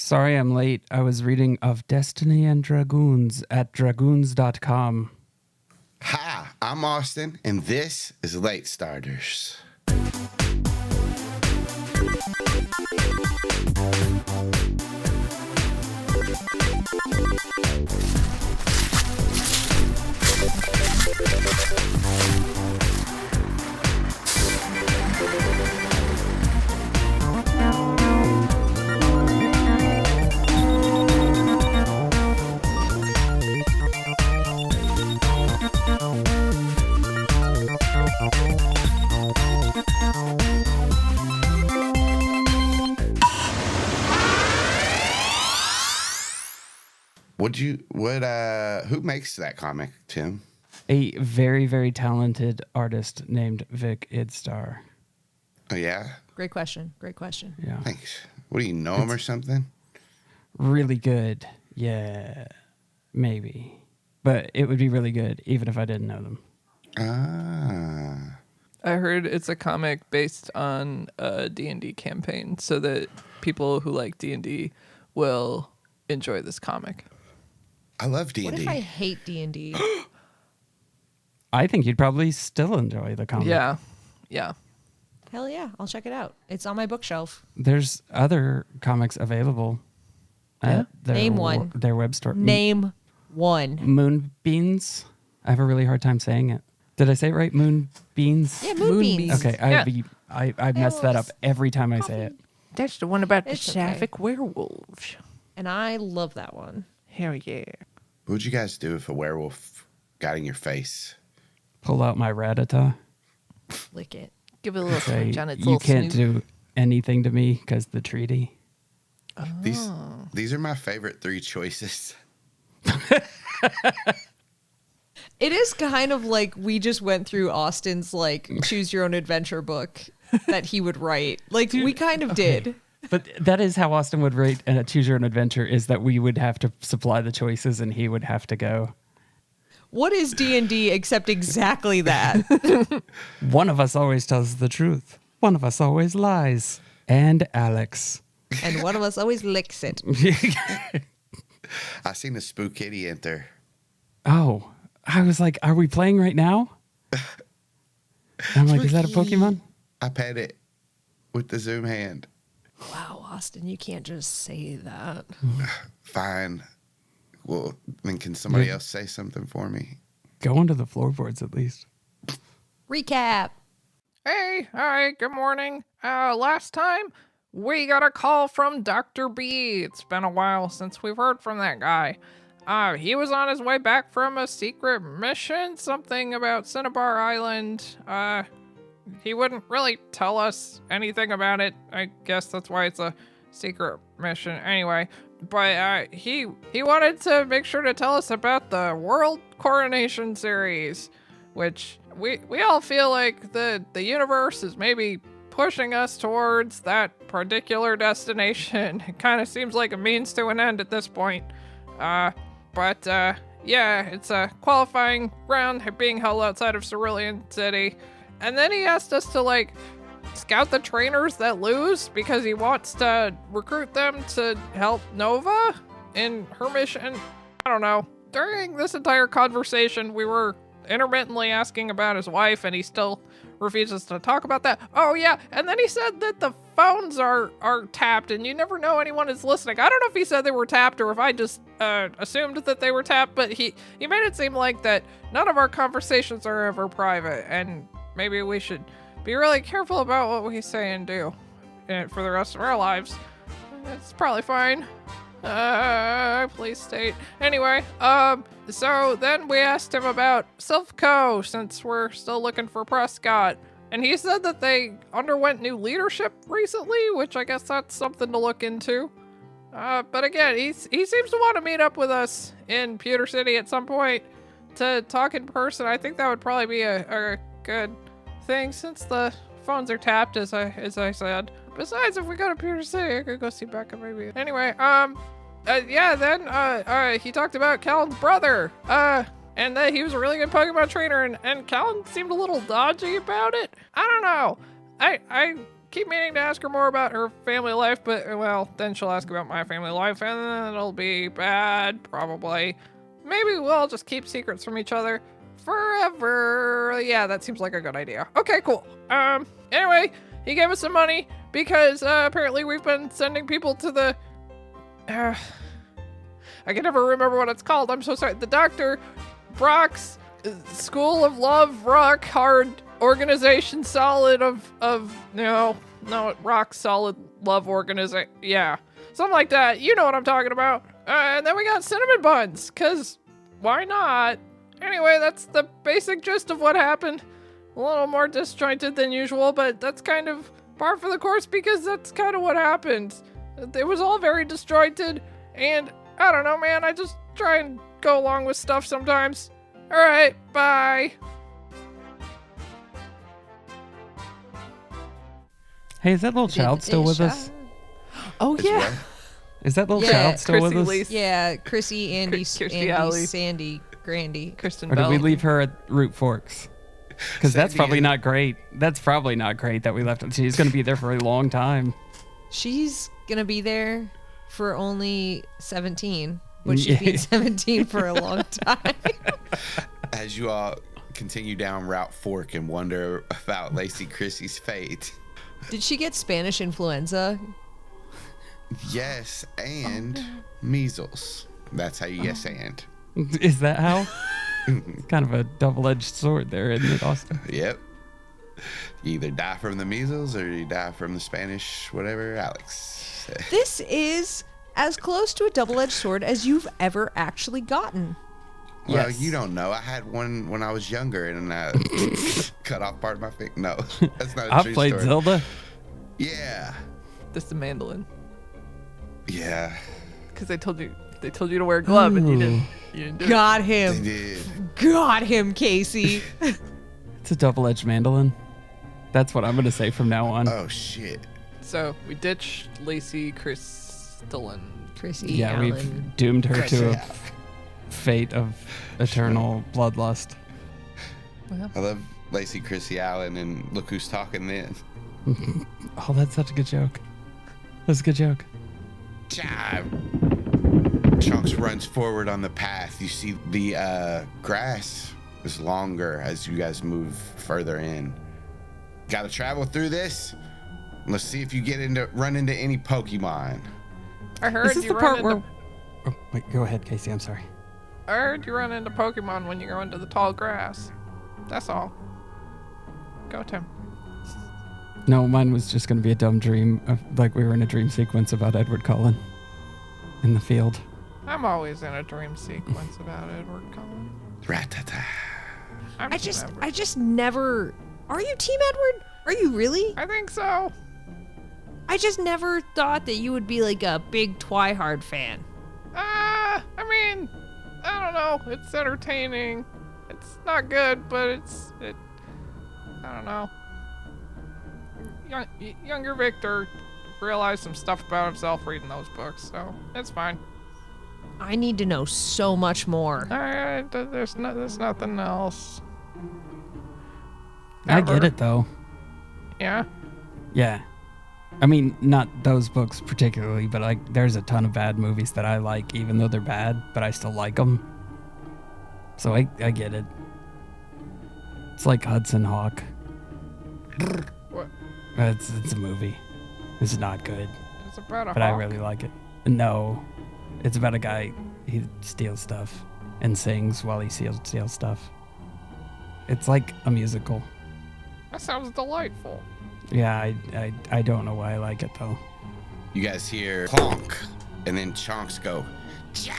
Sorry I'm late. I was reading Of Destiny and Dragoons at dragoons.com. Hi, I'm Austin, and this is Late Starters. Who makes that comic, Tim? A very, very talented artist named Vic Idstar. Oh, yeah? Great question. Yeah. Thanks. What, do you know him or something? Really good. Yeah. Maybe. But it would be really good even if I didn't know them. Ah. I heard it's a comic based on a D&D campaign so that people who like D&D will enjoy this comic. I love D&D. What if I hate D&D? I think you'd probably still enjoy the comic. Yeah. Hell yeah, I'll check it out. It's on my bookshelf. There's other comics available at their, Name one. Their web store. Name one. Moonbeans. I have a really hard time saying it. Did I say it right? Moonbeans? Yeah, Moonbeans. Okay, I mess that up every time I say it. That's the one about It's the sapphic werewolves. And I love that one. Hell yeah. What would you guys do if a werewolf got in your face? Pull out my Rattata. Lick it. Give it a little Say, switch on its you little can't snoot. do anything to me because the treaty. These are my favorite three choices. It is kind of like we just went through Austin's like choose your own adventure book that he would write. Like we kind of did. But that is how Austin would rate a Choose Your Own Adventure, is that we would have to supply the choices and he would have to go. What is D&D except exactly that? One of us always tells the truth. One of us always lies. And Alex. And one of us always licks it. I seen a spook kitty enter. Oh, I was like, are we playing right now? I'm like, is that a Spooky. Pokemon? I pet it with the Zoom hand. Wow, Austin, you can't just say that. Fine. Well, then can somebody else say something for me? Go onto the floorboards at least. Recap. Hey, hi, good morning. Last time we got a call from Dr. B. It's been a while since we've heard from that guy. He was on his way back from a secret mission, something about Cinnabar Island. He wouldn't really tell us anything about it. I guess that's why it's a secret mission anyway. But he wanted to make sure to tell us about the World Coronation Series, which we all feel like the universe is maybe pushing us towards that particular destination. It kind of seems like a means to an end at this point. But yeah, it's a qualifying round being held outside of Cerulean City. And then he asked us to, like, scout the trainers that lose because he wants to recruit them to help Nova in her mission. I don't know. During this entire conversation, we were intermittently asking about his wife, and he still refuses to talk about that. Oh, yeah, and then he said that the phones are tapped, and you never know anyone is listening. I don't know if he said they were tapped or if I just assumed that they were tapped, but he made it seem like that none of our conversations are ever private, and maybe we should be really careful about what we say and do for the rest of our lives. It's probably fine. Please state. Anyway, so then we asked him about Silphco, since we're still looking for Prescott. And he said that they underwent new leadership recently, which I guess that's something to look into. But again, he seems to want to meet up with us in Pewter City at some point to talk in person. I think that would probably be a good thing, since the phones are tapped, as I said. Besides, if we go to Pewter City, I could go see Becca maybe. Anyway, yeah, then he talked about Calyn's brother, and that he was a really good Pokemon trainer, and Calynn seemed a little dodgy about it. I don't know. I keep meaning to ask her more about her family life, but, well, then she'll ask about my family life, and then it'll be bad, probably. Maybe we'll just keep secrets from each other forever. Yeah, that seems like a good idea. Okay, cool. Anyway, he gave us some money because apparently we've been sending people to the... I can never remember what it's called. I'm so sorry. The Dr. Brock's School of Love, Rock Hard Organization Solid Rock Solid Love Organization. Yeah, something like that. You know what I'm talking about. And then we got cinnamon buns, because why not? Anyway, that's the basic gist of what happened. A little more disjointed than usual, but that's kind of par for the course because that's kind of what happened. It was all very disjointed, and I don't know, man. I just try and go along with stuff sometimes. All right, bye. Hey, is that little child still with us? Oh, It's yeah. what? Is that little Yeah, child still with Chrissy us? Lisa. Yeah, Chrissy, Andy, Kirstie Alley. Sandy, Grandy. Kristen Or did Bell. we leave her at Root Forks? Because that's Sandy probably is- not great. That's probably not great that we left her. She's going to be there for a long time. She's going to be there for only 17, but she's Yeah. been 17 for a long time. As you all continue down Route Fork and wonder about Lacey Chrissy's fate. Did she get Spanish influenza? Yes, and measles. That's how you yes and. Is that how? It's kind of a double-edged sword there, isn't it, Austin? Yep. You either die from the measles or you die from the Spanish, whatever, Alex. This is as close to a double-edged sword as you've ever actually gotten. Well, Yes. you don't know. I had one when I was younger and I cut off part of my finger. No, that's not a I've true played story. Zelda. Yeah. This is the mandolin. Yeah. Because they told you to wear a glove and you didn't. You didn't do it. Got They him. did. Got him, Kaycie. It's a double-edged mandolin. That's what I'm going to say from now on. Oh, shit. So we ditched Lacey Crystalline. Chrissy, Yeah, Alan. we've doomed her to a Yeah. fate of eternal bloodlust. I love Lacey Chrissy Allen and look who's talking then. Oh, that's such a good joke. That's a good joke. Jive. Chunks runs forward on the path. You see the grass is longer as you guys move further in. Got to travel through this. Let's see if you run into any Pokemon. I heard Is this you the run part into. where... Oh, wait, go ahead, Kaycie. I'm sorry. I heard you run into Pokemon when you go into the tall grass. That's all. Go, Tim. No, mine was just going to be a dumb dream, of, like we were in a dream sequence about Edward Cullen in the field. I'm always in a dream sequence about Edward Cullen. Ratata. I'm I Team just Edward. never. Are you Team Edward? Are you really? I think so. I just never thought that you would be like a big Twihard fan. I mean, I don't know. It's entertaining. It's not good, but I don't know. Younger Victor realized some stuff about himself reading those books, so it's fine. I need to know so much more. Alright, there's nothing else. I Ever. get it, though. Yeah? Yeah. I mean, not those books particularly, but like, there's a ton of bad movies that I like, even though they're bad, but I still like them. So I get it. It's like Hudson Hawk. What? It's a movie. It's not good, It's about a but I hawk. really like it. No, it's about a guy, he steals stuff and sings while he steals stuff. It's like a musical. That sounds delightful. Yeah, I don't know why I like it, though. You guys hear clonk, and then chonks go, ja!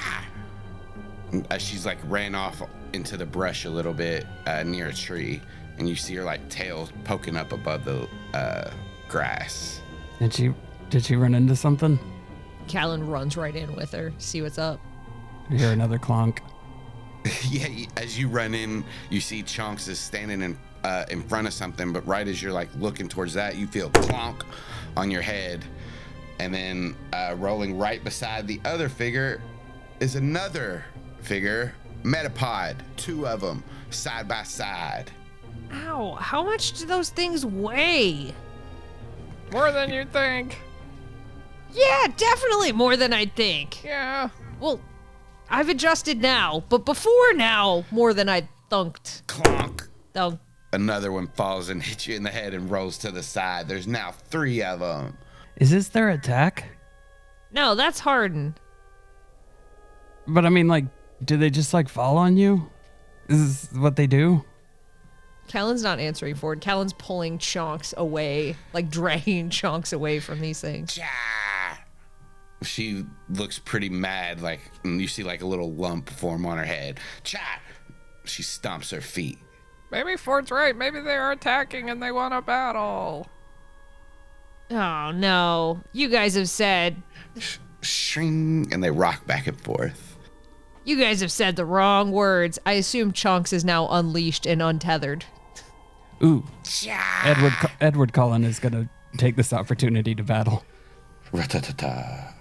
As she's like ran off into the brush a little bit near a tree, and you see her like tail poking up above the grass. Did she run into something? Calynn runs right in with her. See what's up. You hear another clonk. Yeah, as you run in, you see Chonks is standing in front of something, but right as you're like looking towards that, you feel clonk on your head, and then rolling right beside the other figure is another figure, Metapod, two of them side by side. Ow, how much do those things weigh? More than you think. Yeah, definitely more than I'd think. Yeah. Well, I've adjusted now, but before now, more than I'd thunked. Clonk. Thunk. Another one falls and hits you in the head and rolls to the side. There's now 3 of them. Is this their attack? No, that's Harden. But I mean, like, do they just like fall on you? Is this what they do? Calyn's not answering for it. Calyn's pulling chunks away, like dragging chunks away from these things. Cha! She looks pretty mad, like, and you see like a little lump form on her head. Cha! She stomps her feet. Maybe Ford's right. Maybe they are attacking and they want a battle. Oh no, you guys have said. Shring, and they rock back and forth. You guys have said the wrong words. I assume Chunks is now unleashed and untethered. Ooh, Cha! Edward Cullen is gonna take this opportunity to battle. Ratatata.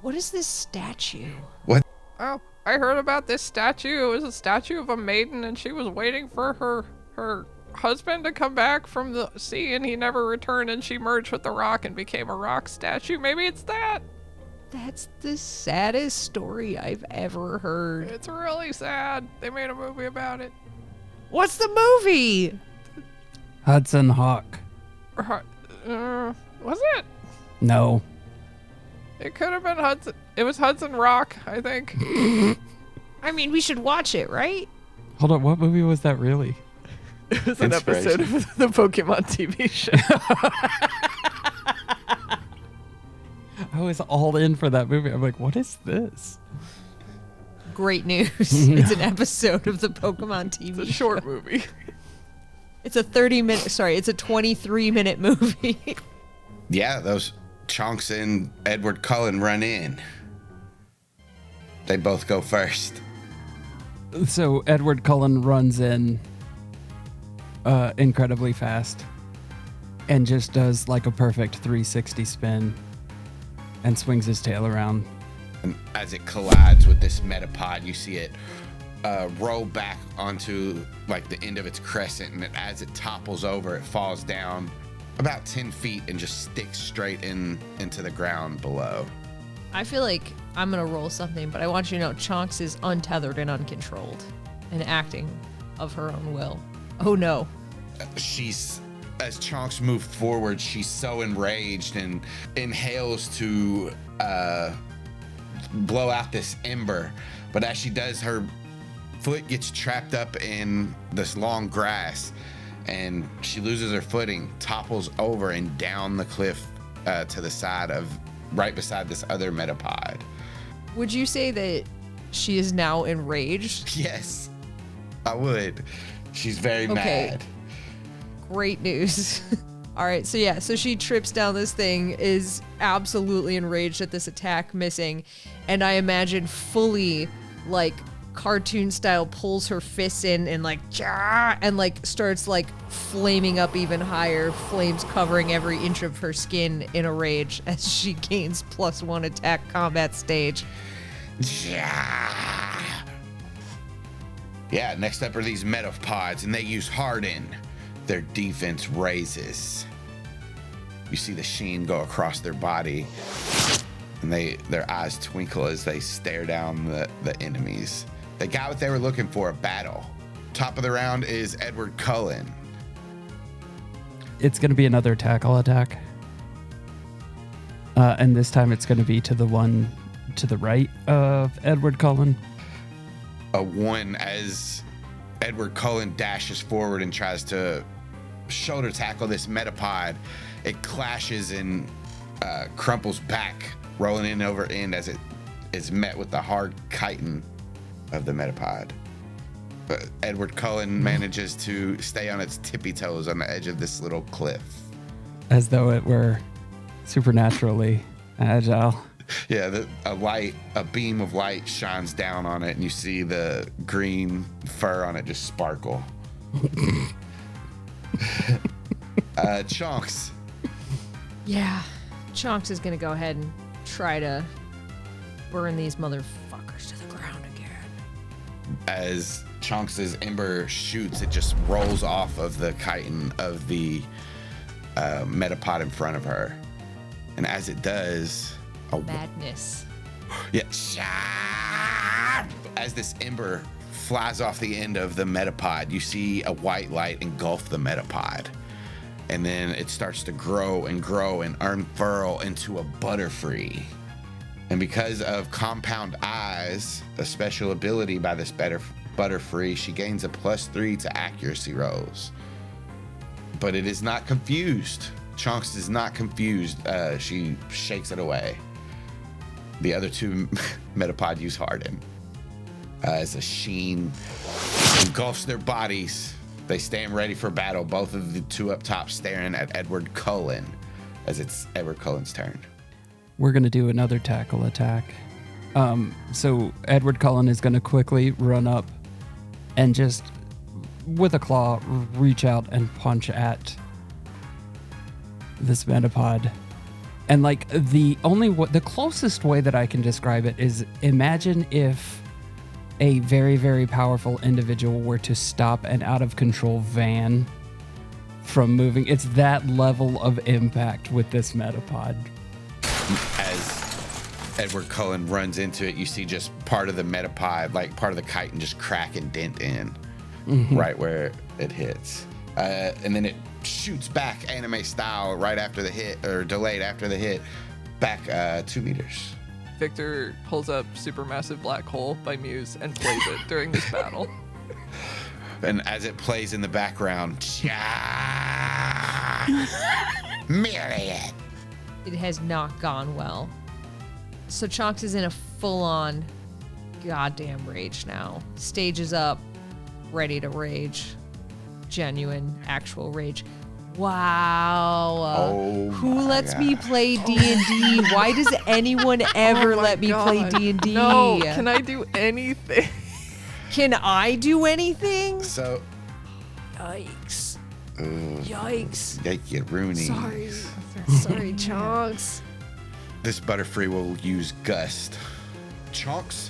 What is this statue? What? Oh, I heard about this statue. It was a statue of a maiden, and she was waiting for her husband to come back from the sea, and he never returned, and she merged with the rock and became a rock statue. Maybe it's that. That's the saddest story I've ever heard. It's really sad. They made a movie about it. What's the movie? Hudson Hawk. Was it? No. It could have been Hudson. It was Hudson Rock, I think. I mean, we should watch it, right? Hold on, what movie was that really? It was an episode of the Pokemon TV show. I was all in for that movie. I'm like, what is this? Great news. It's an episode of the Pokemon TV It's a short movie. It's a 23-minute movie. Yeah, those Chunks and Edward Cullen run in. They both go first. So Edward Cullen runs in incredibly fast and just does like a perfect 360 spin and swings his tail around. And as it collides with this metapod, you see it roll back onto like the end of its crescent, and as it topples over, it falls down about 10 feet and just sticks straight into the ground below. I feel like I'm going to roll something, but I want you to know Chunks is untethered and uncontrolled and acting of her own will. Oh no. As Chunks moves forward, she's so enraged and inhales to blow out this ember. But as she does, her foot gets trapped up in this long grass and she loses her footing, topples over and down the cliff to the side of right beside this other metapod. Would you say that she is now enraged? Yes, I would. She's very mad. Great news. All right, so she trips down this thing, is absolutely enraged at this attack missing, and I imagine fully like cartoon style pulls her fists in and like Jah! And like starts like flaming up even higher, flames covering every inch of her skin in a rage as she gains +1 attack combat stage. Yeah, next up are these metapods, and they use Harden. Their defense raises. You see the sheen go across their body, and their eyes twinkle as they stare down the enemies. They got what they were looking for, a battle. Top of the round is Edward Cullen. It's going to be another tackle attack. And this time it's going to be to the one to the right of Edward Cullen. A 1 as Edward Cullen dashes forward and tries to shoulder tackle this metapod. It clashes and crumples back, rolling in over end as it is met with the hard chitin of the metapod. But Edward Cullen manages to stay on its tippy toes on the edge of this little cliff. As though it were supernaturally agile. Yeah, a beam of light shines down on it, and you see the green fur on it just sparkle. Chunks. Yeah, Chunks is gonna go ahead and try to burn these motherfuckers to the ground again. As Chunks' ember shoots, it just rolls off of the chitin of the metapod in front of her. And as it does, Madness. yeah, as this ember flies off the end of the metapod, you see a white light engulf the metapod. And then it starts to grow and unfurl into a Butterfree. And because of Compound Eyes, a special ability by this Butterfree, she gains a +3 to accuracy rolls. But it is not confused. Chonks is not confused. She shakes it away. The other two Metapod use Harden. As a sheen engulfs their bodies, they stand ready for battle. Both of the two up top staring at Edward Cullen as it's Edward Cullen's turn. We're going to do another tackle attack. So Edward Cullen is going to quickly run up and just, with a claw, reach out and punch at this Metapod. And like the closest way that I can describe it is, imagine if a very, very powerful individual were to stop an out of control van from moving. It's that level of impact with this Metapod. As Edward Cullen runs into it, you see just part of the Metapod, like part of the chitin, just crack and dent in right where it hits. And then it shoots back anime style right after the hit, or delayed after the hit, back 2 meters. Victor pulls up Supermassive Black Hole by Muse and plays it during this battle. And as it plays in the background, Myriad. It has not gone well. So Chonks is in a full-on goddamn rage now. Stage is up, ready to rage. Genuine, actual rage. Wow. Oh Who my lets God. me play D&D? Why does anyone ever let me play D&D? No, can I do anything? Can I do anything? So, Yikes. Yikes. thank you, Rooney. Sorry, Chonks. This Butterfree will use Gust. Chonks,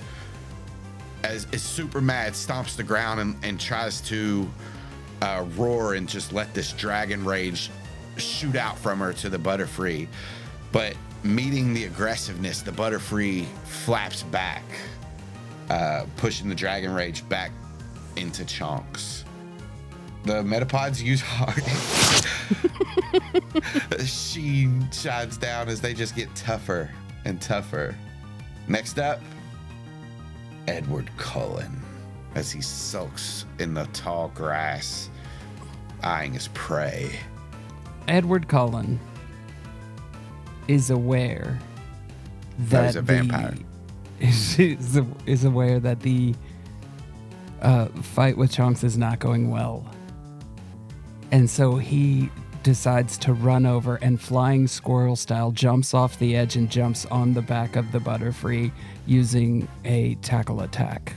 as is super mad, stomps the ground and tries to roar and just let this dragon rage shoot out from her to the Butterfree. But meeting the aggressiveness, the Butterfree flaps back, pushing the dragon rage back into Chonks. The Metapods use hard. Sheen shines down as they just get tougher and tougher. Next up, Edward Cullen, as he sulks in the tall grass, eyeing his prey. Edward Cullen is aware that he's a vampire. is aware that the fight with Chonks is not going well. And so he decides to run over and flying squirrel style jumps off the edge and jumps on the back of the Butterfree using a tackle attack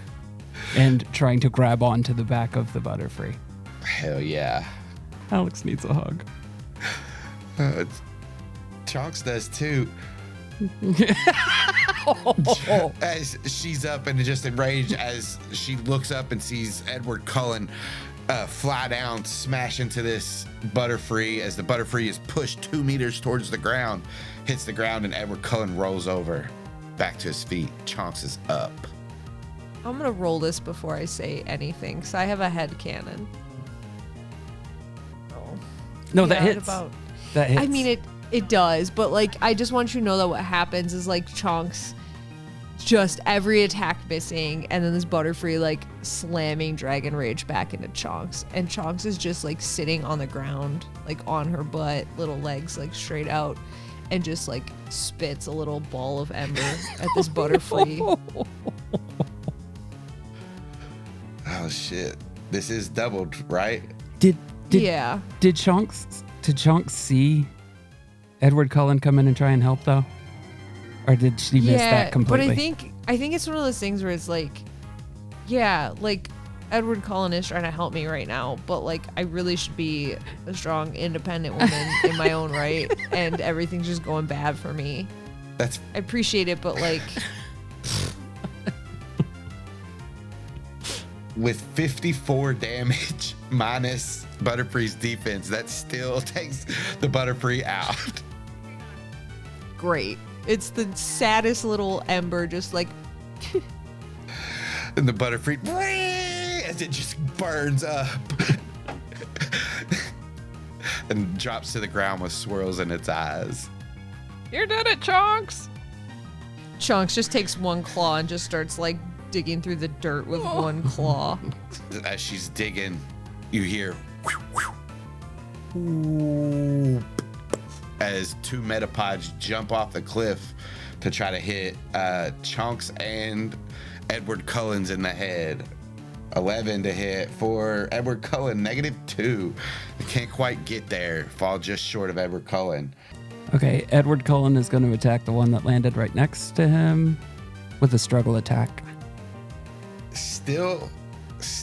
and trying to grab onto the back of the Butterfree. Hell yeah. Alex needs a hug. Chonks does too. As she's up and just enraged as she looks up and sees Edward Cullen fly down, smash into this Butterfree as the Butterfree is pushed 2 meters towards the ground, hits the ground, and Edward Cullen rolls over back to his feet. Chonks is up. I'm going to roll this before I say anything, because I have a headcanon. No, that Yeah, hits. about- That hits. I mean, it does, but like, I just want you to know that what happens is like Chonks, just every attack missing, and then this Butterfree like slamming Dragon Rage back into Chonks, and Chonks is just like sitting on the ground, like on her butt, little legs like straight out, and just like spits a little ball of ember at this Butterfree. Oh shit. This is doubled, right? Did Yeah. Did Chonks see Edward Cullen come in and try and help though? Or did she miss that completely? But I think it's one of those things where it's like, yeah, like Edward Cullen is trying to help me right now, but like I really should be a strong, independent woman in my own right, and everything's just going bad for me. That's I appreciate it, but like, with 54 damage minus Butterfree's defense, that still takes the Butterfree out. Great. It's the saddest little ember, just like. And the Butterfree, as it just burns up and drops to the ground with swirls in its eyes. You did it, Chonks! Chunks just takes one claw and just starts like digging through the dirt with one claw. As she's digging, you hear whoop, as two metapods jump off the cliff to try to hit Chunks and Edward Cullen's in the head. 11 to hit for Edward Cullen, -2. They can't quite get there, fall just short of Edward Cullen. Okay, Edward Cullen is going to attack the one that landed right next to him with a struggle attack. Still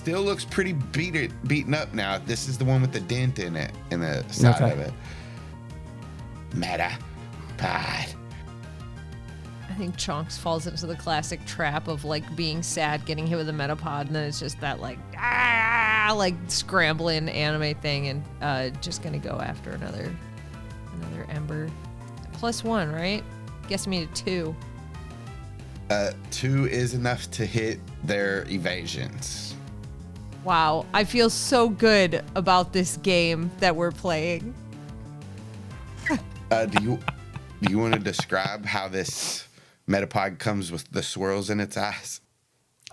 looks pretty beaten up now. This is the one with the dent in it, in the side of it. Metapod. I think Chonks falls into the classic trap of like being sad, getting hit with a metapod, and then it's just that like like scrambling anime thing, and just gonna go after another ember. +1, right? Guess me to 2. 2 is enough to hit their evasions. Wow, I feel so good about this game that we're playing. Do you want to describe how this metapod comes with the swirls in its eyes?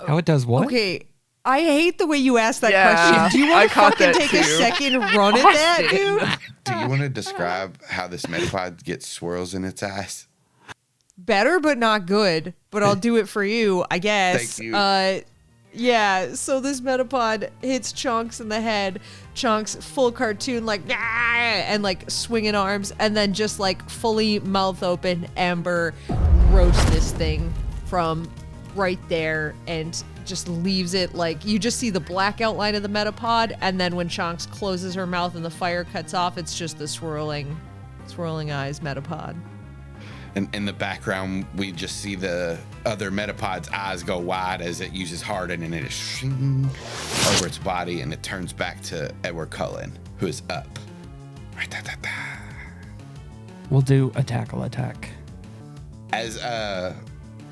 How it does what? Okay, I hate the way you asked that Yeah, question. Do you I want to caught fucking that take a too. second run at that, dude? Do you want to describe how this metapod gets swirls in its eyes? Better, but not good. But I'll do it for you, I guess. Thank you. Yeah, so this metapod hits Chonks in the head. Chonks full cartoon, like, "Ah!" and like swinging arms, and then just like fully mouth open, Amber roasts this thing from right there and just leaves it like, you just see the black outline of the metapod, and then when Chonks closes her mouth and the fire cuts off, it's just the swirling eyes metapod. And in the background, we just see the other metapod's eyes go wide as it uses harden, and it is shing over its body, and it turns back to Edward Cullen, who is up. We'll do a tackle attack. As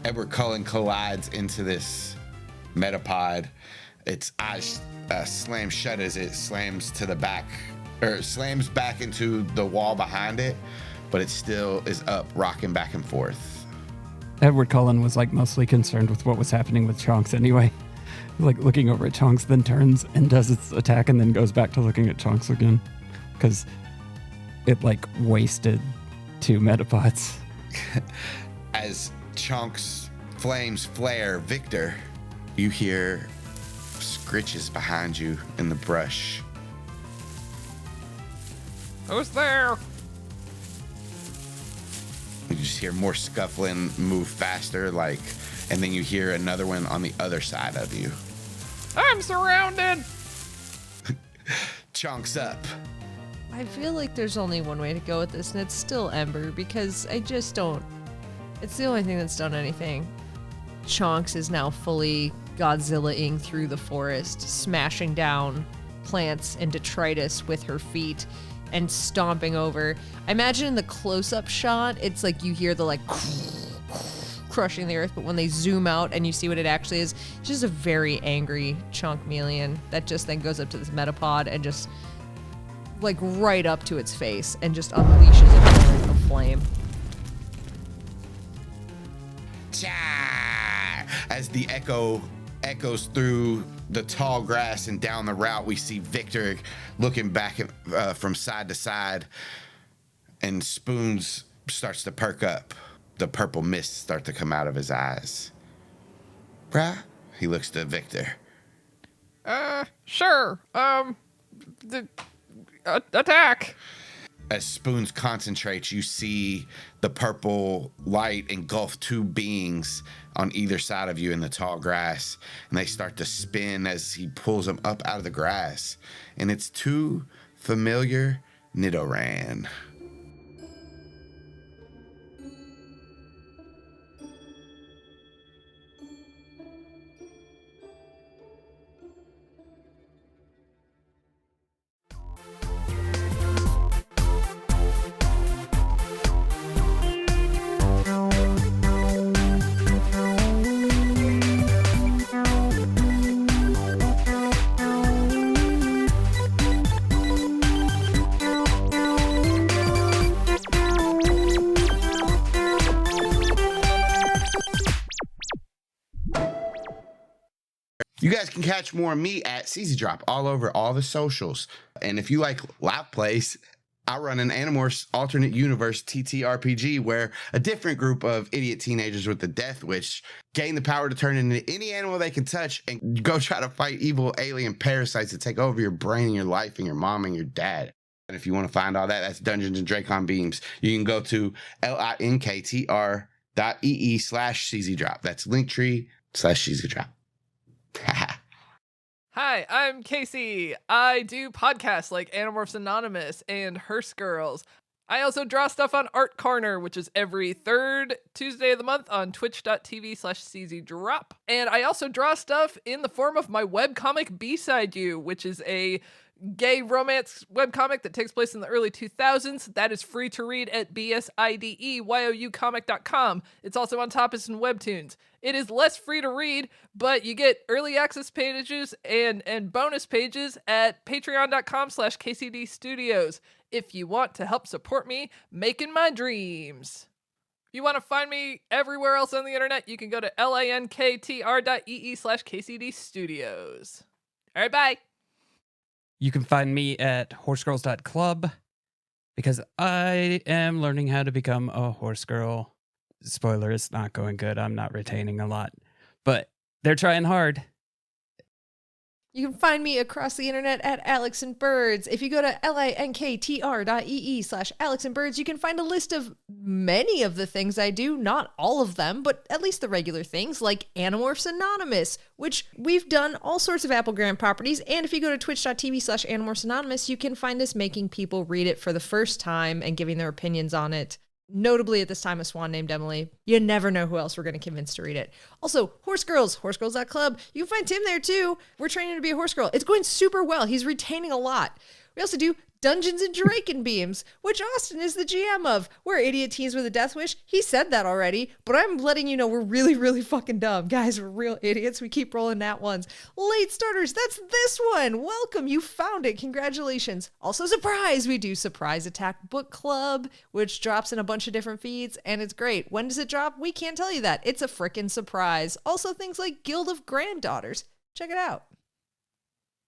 Edward Cullen collides into this metapod, its eyes slam shut as it slams to the back, or slams back into the wall behind it, but it still is up, rocking back and forth. Edward Cullen was like mostly concerned with what was happening with Chonks anyway. Like looking over at Chonks, then turns and does its attack and then goes back to looking at Chonks again. Because it like wasted 2 metapods. As Chonks flames flare, Victor, you hear scritches behind you in the brush. Who's there? You just hear more scuffling, move faster, like, and then you hear another one on the other side of you. I'm surrounded! Chonks up. I feel like there's only one way to go with this, and it's still Ember, because I just don't. It's the only thing that's done anything. Chonks is now fully Godzilla-ing through the forest, smashing down plants and detritus with her feet and stomping over. I imagine in the close-up shot, it's like you hear the like crushing the earth, but when they zoom out and you see what it actually is, it's just a very angry Chonkmeleon that just then goes up to this metapod and just like right up to its face and just unleashes a torrent of flame. Cha! As the echoes through the tall grass and down the route, we see Victor looking back from side to side, and Spoons starts to perk up. The purple mist start to come out of his eyes. Bruh? He looks to Victor. Sure. Attack. As Spoons concentrates, you see the purple light engulf 2 beings on either side of you in the tall grass, and they start to spin as he pulls them up out of the grass. And it's 2 familiar Nidoran. You guys can catch more of me at CZ Drop all over all the socials. And if you like lap plays, I run an Animorphs alternate universe TTRPG where a different group of idiot teenagers with the death wish gain the power to turn into any animal they can touch and go try to fight evil alien parasites that take over your brain and your life and your mom and your dad. And if you want to find all that, that's Dungeons and Dracon Beams. You can go to linktr.ee/CZ Drop. That's linktree/CZ Drop. Hi, I'm Kaycie. I do podcasts like Animorphs Anonymous and Hearse Girls. I also draw stuff on Art Corner, which is every third Tuesday of the month on twitch.tv/CZDrop. And I also draw stuff in the form of my webcomic B-Side You, which is a gay romance webcomic that takes place in the early 2000s. That is free to read at bsideyoucomic.com. It's also on Tapas and Webtoons. It is less free to read, but you get early access pages and bonus pages at patreon.com/KCD Studios if you want to help support me making my dreams. If you want to find me everywhere else on the internet, you can go to linktr.ee/KCD Studios. All right, bye. You can find me at horsegirls.club because I am learning how to become a horse girl. Spoiler, it's not going good. I'm not retaining a lot, but they're trying hard. You can find me across the internet at Alex and Birds. If you go to linktr.ee/Alex and Birds, you can find a list of many of the things I do. Not all of them, but at least the regular things like Animorphs Anonymous, which we've done all sorts of Apple Grant properties. And if you go to twitch.tv/Animorphs Anonymous, you can find us making people read it for the first time and giving their opinions on it. Notably at this time, a swan named Emily. You never know who else we're going to convince to read it. Also, Horse Girls, horsegirls.club. You can find Tim there too. We're training to be a horse girl. It's going super well. He's retaining a lot. We also do Dungeons and Dracon Beams, which Austin is the GM of. We're idiot teens with a death wish. He said that already, but I'm letting you know we're really, really fucking dumb. Guys, we're real idiots. We keep rolling nat ones. Late starters, that's this one. Welcome, you found it. Congratulations. Also, surprise, we do Surprise Attack Book Club, which drops in a bunch of different feeds, and it's great. When does it drop? We can't tell you that. It's a frickin' surprise. Also, things like Guild of Granddaughters. Check it out.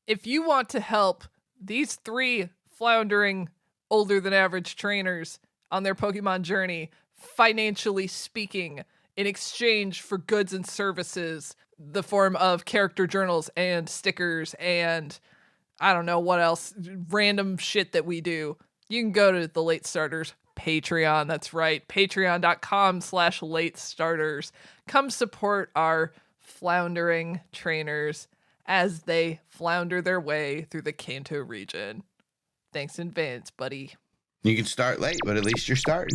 If you want to help these three floundering, older than average trainers on their Pokemon journey, financially speaking, in exchange for goods and services, the form of character journals and stickers and I don't know what else, random shit that we do, you can go to the Late Starters Patreon. That's right, patreon.com/late starters. Come support our floundering trainers as they flounder their way through the Kanto region. Thanks in advance, buddy. You can start late, but at least you're starting.